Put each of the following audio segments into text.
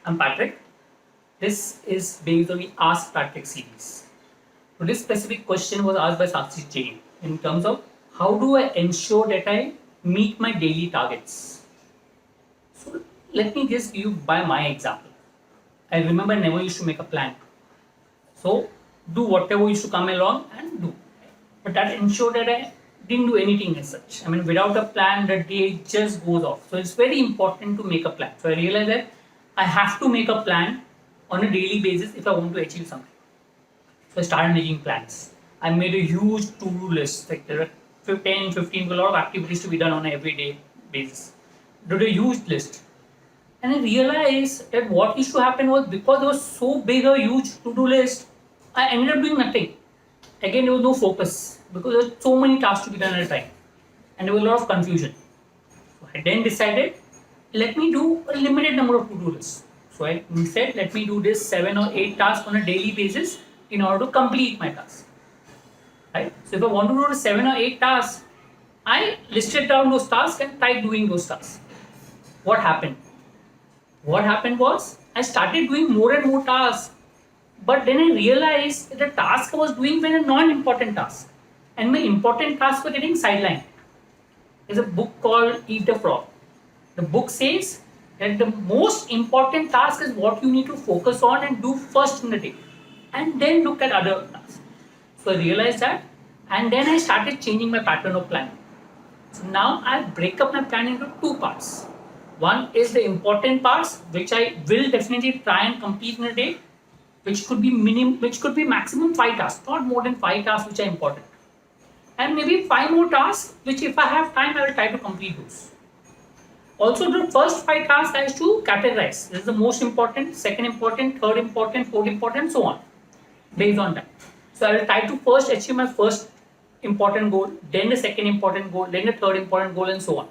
I'm Patrick. This is based on the Ask Patrick series. So this specific question was asked by Sakshi Jain in terms of how do I ensure that I meet my daily targets. So let me just give you by my example. I remember I never used to make a plan. So do whatever used to come along and do. But that ensured that I didn't do anything as such. I mean, without a plan, the day just goes off. So it's very important to make a plan. So I realized that I have to make a plan on a daily basis if I want to achieve something. So I started making plans. I made a huge to-do list. Like there are 10, 15, a lot of activities to be done on an everyday basis. Did a huge list. And I realized that what used to happen was because there was so big a huge to-do list, I ended up doing nothing. Again, there was no focus because there were so many tasks to be done at a time. And there was a lot of confusion. So I then decided, let me do a limited number of to-do lists. So I said, let me do this 7 or 8 tasks on a daily basis in order to complete my task. Right? So if I want to do the 7 or 8 tasks, I listed down those tasks and tried doing those tasks. What happened? What happened was I started doing more and more tasks, but then I realized that the task I was doing were a non-important task, and my important tasks were getting sidelined. There's a book called Eat the Frog. The book says that the most important task is what you need to focus on and do first in the day, and then look at other tasks. So I realized that, and then I started changing my pattern of planning. So now I break up my plan into 2 parts. One is the important parts, which I will definitely try and complete in a day, which could be maximum 5 tasks, not more than 5 tasks which are important. And maybe 5 more tasks, which if I have time, I will try to complete those. Also, the first 5 tasks I have to categorize. This is the most important, second important, third important, fourth important, so on, based on that. So I will try to first achieve my first important goal, then the second important goal, then the third important goal, and so on.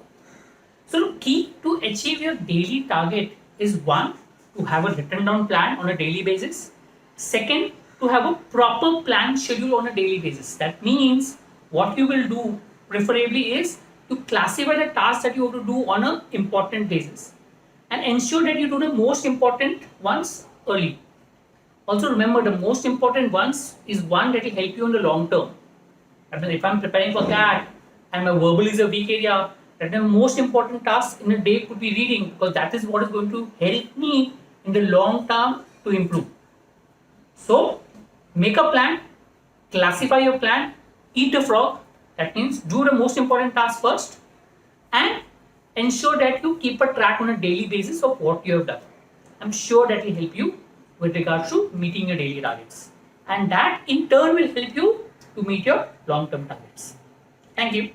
So the key to achieve your daily target is 1, to have a written down plan on a daily basis. Second, to have a proper plan schedule on a daily basis. That means what you will do preferably is to classify the tasks that you have to do on an important basis and ensure that you do the most important ones early. Also remember, the most important ones is one that will help you in the long term. I mean, if I'm preparing for that and my verbal is a weak area, then the most important task in a day could be reading, because that is what is going to help me in the long term to improve. So make a plan, classify your plan, eat the frog. That means do the most important task first and ensure that you keep a track on a daily basis of what you have done. I'm sure that will help you with regards to meeting your daily targets. And that in turn will help you to meet your long-term targets. Thank you.